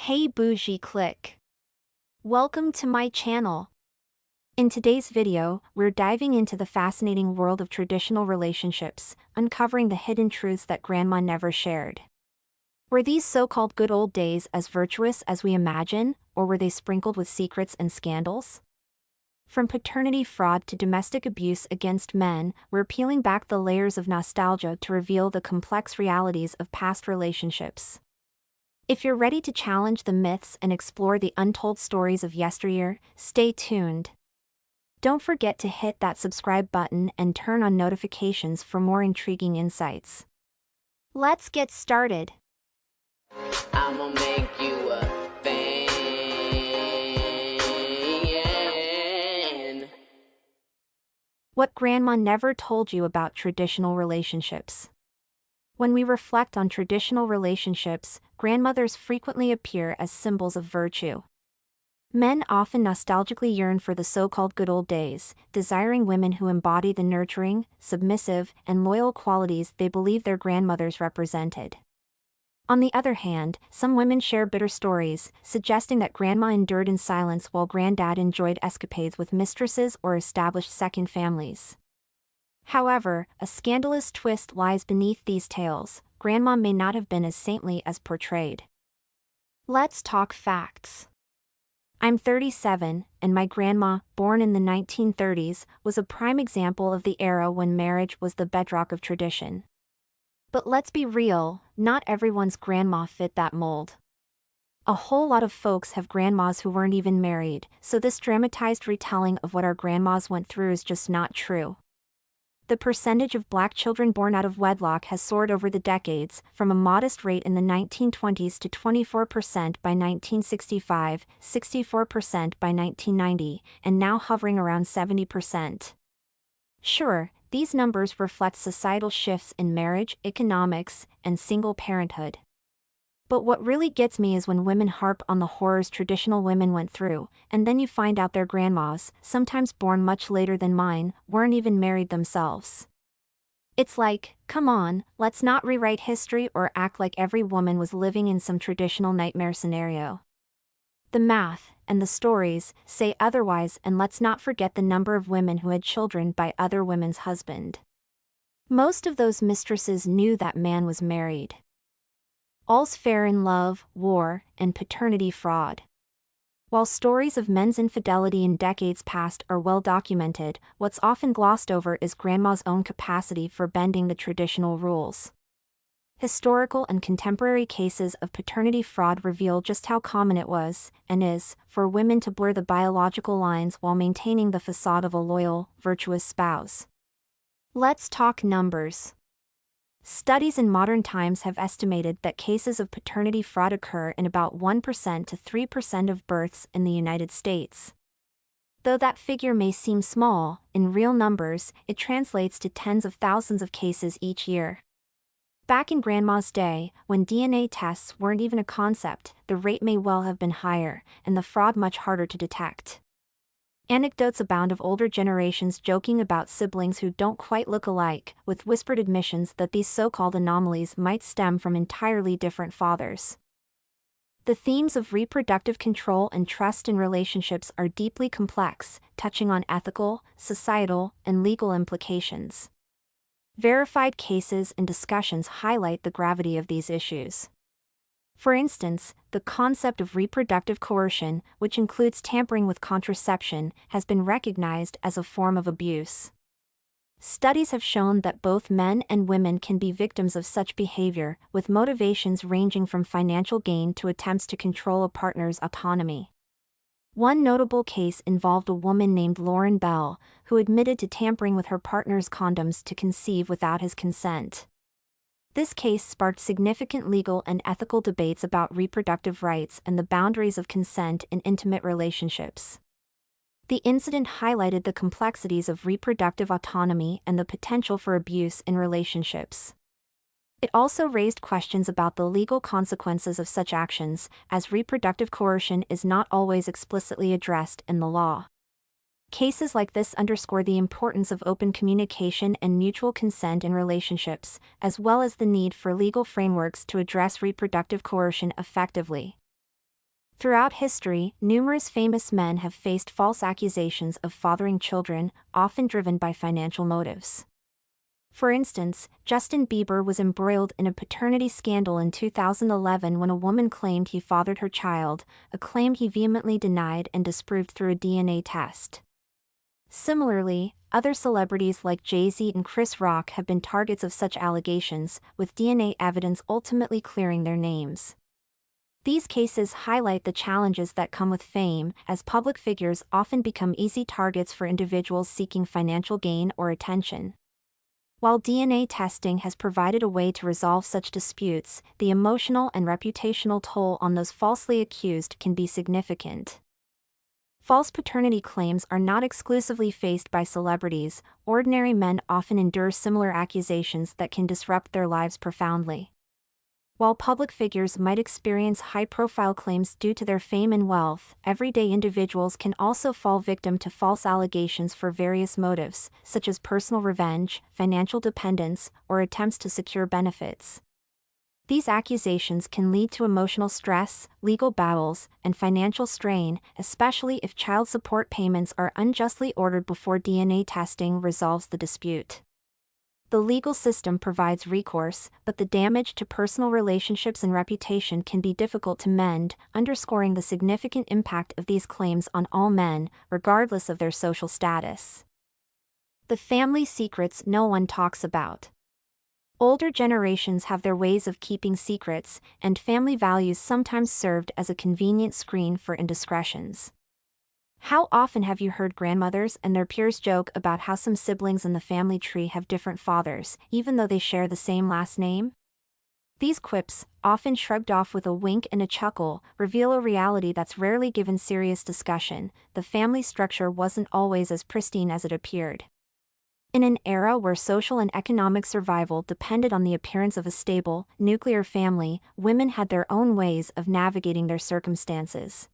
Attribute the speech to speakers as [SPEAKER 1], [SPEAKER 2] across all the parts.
[SPEAKER 1] Hey Bougie click. Welcome to my channel. In today's video, we're diving into the fascinating world of traditional relationships, uncovering the hidden truths that Grandma never shared. Were these so-called good old days as virtuous as we imagine, or were they sprinkled with secrets and scandals? From paternity fraud to domestic abuse against men, we're peeling back the layers of nostalgia to reveal the complex realities of past relationships. If you're ready to challenge the myths and explore the untold stories of yesteryear, stay tuned. Don't forget to hit that subscribe button and turn on notifications for more intriguing insights. Let's get started.
[SPEAKER 2] I'ma make you a fan.
[SPEAKER 1] What Grandma never told you about traditional relationships. When we reflect on traditional relationships, grandmothers frequently appear as symbols of virtue. Men often nostalgically yearn for the so-called good old days, desiring women who embody the nurturing, submissive, and loyal qualities they believe their grandmothers represented. On the other hand, some women share bitter stories, suggesting that Grandma endured in silence while Granddad enjoyed escapades with mistresses or established second families. However, a scandalous twist lies beneath these tales. Grandma may not have been as saintly as portrayed. Let's talk facts. I'm 37, and my grandma, born in the 1930s, was a prime example of the era when marriage was the bedrock of tradition. But let's be real, not everyone's grandma fit that mold. A whole lot of folks have grandmas who weren't even married, so this dramatized retelling of what our grandmas went through is just not true. The percentage of black children born out of wedlock has soared over the decades, from a modest rate in the 1920s to 24% by 1965, 64% by 1990, and now hovering around 70%. Sure, these numbers reflect societal shifts in marriage, economics, and single parenthood. But what really gets me is when women harp on the horrors traditional women went through, and then you find out their grandmas, sometimes born much later than mine, weren't even married themselves. It's like, come on, let's not rewrite history or act like every woman was living in some traditional nightmare scenario. The math, and the stories, say otherwise, and let's not forget the number of women who had children by other women's husband. Most of those mistresses knew that man was married. All's fair in love, war, and paternity fraud. While stories of men's infidelity in decades past are well documented, what's often glossed over is Grandma's own capacity for bending the traditional rules. Historical and contemporary cases of paternity fraud reveal just how common it was, and is, for women to blur the biological lines while maintaining the facade of a loyal, virtuous spouse. Let's talk numbers. Studies in modern times have estimated that cases of paternity fraud occur in about 1% to 3% of births in the United States. Though that figure may seem small, in real numbers, it translates to tens of thousands of cases each year. Back in Grandma's day, when DNA tests weren't even a concept, the rate may well have been higher, and the fraud much harder to detect. Anecdotes abound of older generations joking about siblings who don't quite look alike, with whispered admissions that these so-called anomalies might stem from entirely different fathers. The themes of reproductive control and trust in relationships are deeply complex, touching on ethical, societal, and legal implications. Verified cases and discussions highlight the gravity of these issues. For instance, the concept of reproductive coercion, which includes tampering with contraception, has been recognized as a form of abuse. Studies have shown that both men and women can be victims of such behavior, with motivations ranging from financial gain to attempts to control a partner's autonomy. One notable case involved a woman named Lauren Bell, who admitted to tampering with her partner's condoms to conceive without his consent. This case sparked significant legal and ethical debates about reproductive rights and the boundaries of consent in intimate relationships. The incident highlighted the complexities of reproductive autonomy and the potential for abuse in relationships. It also raised questions about the legal consequences of such actions, as reproductive coercion is not always explicitly addressed in the law. Cases like this underscore the importance of open communication and mutual consent in relationships, as well as the need for legal frameworks to address reproductive coercion effectively. Throughout history, numerous famous men have faced false accusations of fathering children, often driven by financial motives. For instance, Justin Bieber was embroiled in a paternity scandal in 2011 when a woman claimed he fathered her child, a claim he vehemently denied and disproved through a DNA test. Similarly, other celebrities like Jay-Z and Chris Rock have been targets of such allegations, with DNA evidence ultimately clearing their names. These cases highlight the challenges that come with fame, as public figures often become easy targets for individuals seeking financial gain or attention. While DNA testing has provided a way to resolve such disputes, the emotional and reputational toll on those falsely accused can be significant. False paternity claims are not exclusively faced by celebrities. Ordinary men often endure similar accusations that can disrupt their lives profoundly. While public figures might experience high-profile claims due to their fame and wealth, everyday individuals can also fall victim to false allegations for various motives, such as personal revenge, financial dependence, or attempts to secure benefits. These accusations can lead to emotional stress, legal battles, and financial strain, especially if child support payments are unjustly ordered before DNA testing resolves the dispute. The legal system provides recourse, but the damage to personal relationships and reputation can be difficult to mend, underscoring the significant impact of these claims on all men, regardless of their social status. The family secrets no one talks about. Older generations have their ways of keeping secrets, and family values sometimes served as a convenient screen for indiscretions. How often have you heard grandmothers and their peers joke about how some siblings in the family tree have different fathers, even though they share the same last name? These quips, often shrugged off with a wink and a chuckle, reveal a reality that's rarely given serious discussion. The family structure wasn't always as pristine as it appeared. In an era where social and economic survival depended on the appearance of a stable, nuclear family, women had their own ways of navigating their circumstances.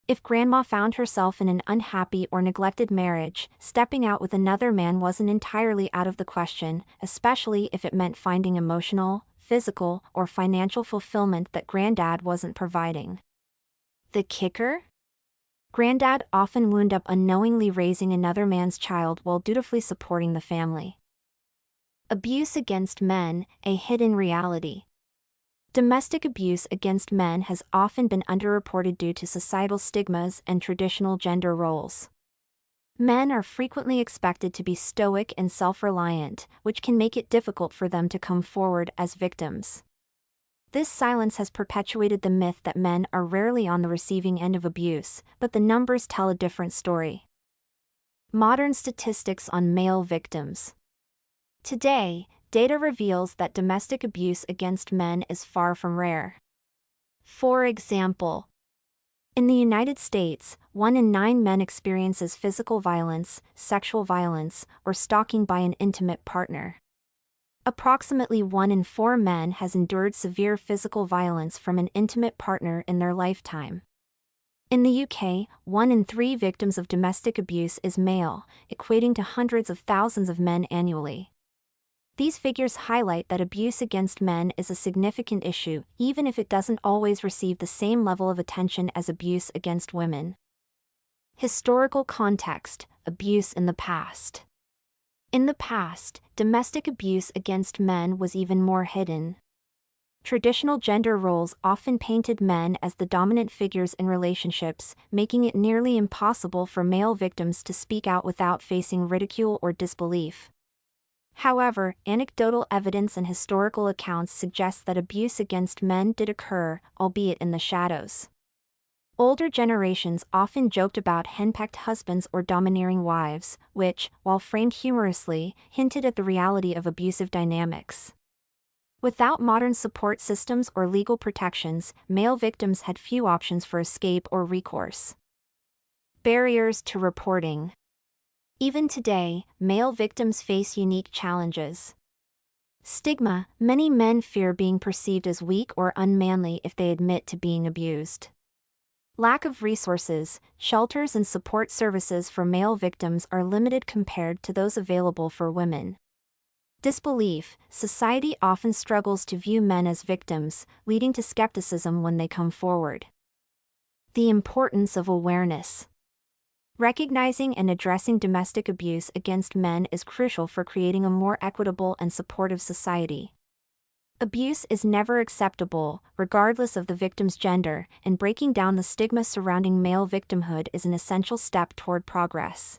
[SPEAKER 1] If grandma found herself in an unhappy or neglected marriage, stepping out with another man wasn't entirely out of the question, especially if it meant finding emotional, physical, or financial fulfillment that granddad wasn't providing. The kicker? Granddad often wound up unknowingly raising another man's child while dutifully supporting the family. Abuse against men, a hidden reality. Domestic abuse against men has often been underreported due to societal stigmas and traditional gender roles. Men are frequently expected to be stoic and self-reliant, which can make it difficult for them to come forward as victims. This silence has perpetuated the myth that men are rarely on the receiving end of abuse, but the numbers tell a different story. Modern statistics on male victims. Today, data reveals that domestic abuse against men is far from rare. For example, in the United States, 1 in 9 men experiences physical violence, sexual violence, or stalking by an intimate partner. Approximately 1 in 4 men has endured severe physical violence from an intimate partner in their lifetime. In the UK, 1 in 3 victims of domestic abuse is male, equating to hundreds of thousands of men annually. These figures highlight that abuse against men is a significant issue, even if it doesn't always receive the same level of attention as abuse against women. Historical context: abuse in the past. In the past, domestic abuse against men was even more hidden. Traditional gender roles often painted men as the dominant figures in relationships, making it nearly impossible for male victims to speak out without facing ridicule or disbelief. However, anecdotal evidence and historical accounts suggest that abuse against men did occur, albeit in the shadows. Older generations often joked about henpecked husbands or domineering wives, which, while framed humorously, hinted at the reality of abusive dynamics. Without modern support systems or legal protections, male victims had few options for escape or recourse. Barriers to reporting. Even today, male victims face unique challenges. Stigma: many men fear being perceived as weak or unmanly if they admit to being abused. Lack of resources: shelters and support services for male victims are limited compared to those available for women. Disbelief: society often struggles to view men as victims, leading to skepticism when they come forward. The importance of awareness. Recognizing and addressing domestic abuse against men is crucial for creating a more equitable and supportive society. Abuse is never acceptable, regardless of the victim's gender, and breaking down the stigma surrounding male victimhood is an essential step toward progress.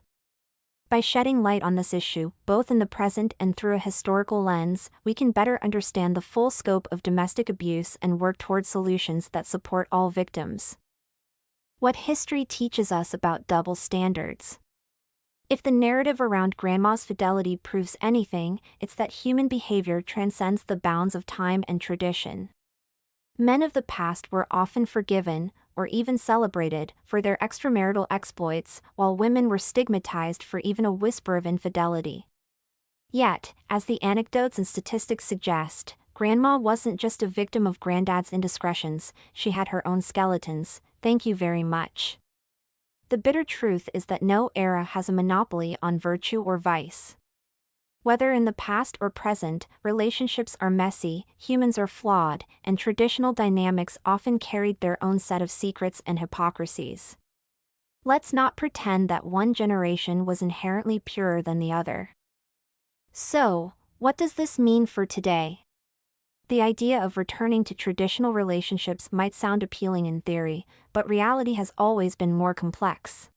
[SPEAKER 1] By shedding light on this issue, both in the present and through a historical lens, we can better understand the full scope of domestic abuse and work toward solutions that support all victims. What history teaches us about double standards. If the narrative around Grandma's fidelity proves anything, it's that human behavior transcends the bounds of time and tradition. Men of the past were often forgiven, or even celebrated, for their extramarital exploits, while women were stigmatized for even a whisper of infidelity. Yet, as the anecdotes and statistics suggest, Grandma wasn't just a victim of Granddad's indiscretions, she had her own skeletons. Thank you very much. The bitter truth is that no era has a monopoly on virtue or vice. Whether in the past or present, relationships are messy, humans are flawed, and traditional dynamics often carried their own set of secrets and hypocrisies. Let's not pretend that one generation was inherently purer than the other. So, what does this mean for today? The idea of returning to traditional relationships might sound appealing in theory, but reality has always been more complex.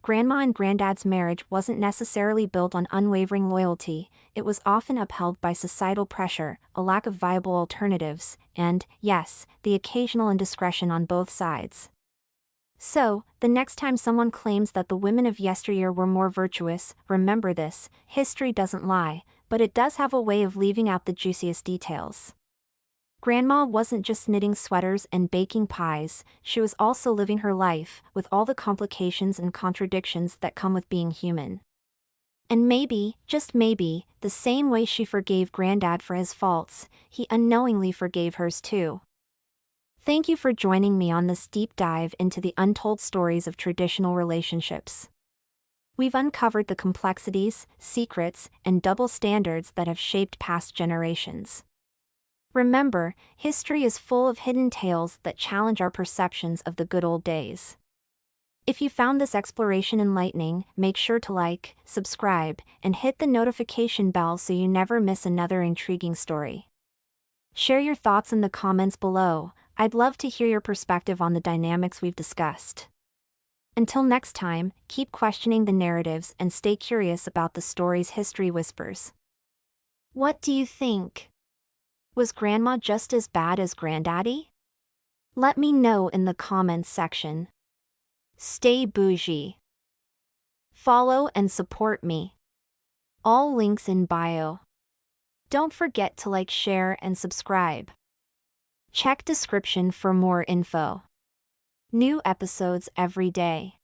[SPEAKER 1] Grandma and Granddad's marriage wasn't necessarily built on unwavering loyalty, it was often upheld by societal pressure, a lack of viable alternatives, and, yes, the occasional indiscretion on both sides. So, the next time someone claims that the women of yesteryear were more virtuous, remember this: history doesn't lie, but it does have a way of leaving out the juiciest details. Grandma wasn't just knitting sweaters and baking pies, she was also living her life, with all the complications and contradictions that come with being human. And maybe, just maybe, the same way she forgave Granddad for his faults, he unknowingly forgave hers too. Thank you for joining me on this deep dive into the untold stories of traditional relationships. We've uncovered the complexities, secrets, and double standards that have shaped past generations. Remember, history is full of hidden tales that challenge our perceptions of the good old days. If you found this exploration enlightening, make sure to like, subscribe, and hit the notification bell so you never miss another intriguing story. Share your thoughts in the comments below. I'd love to hear your perspective on the dynamics we've discussed. Until next time, keep questioning the narratives and stay curious about the stories history whispers. What do you think? Was Grandma just as bad as Granddaddy? Let me know in the comments section. Stay bougie. Follow and support me. All links in bio. Don't forget to like, share, and subscribe. Check description for more info. New episodes every day.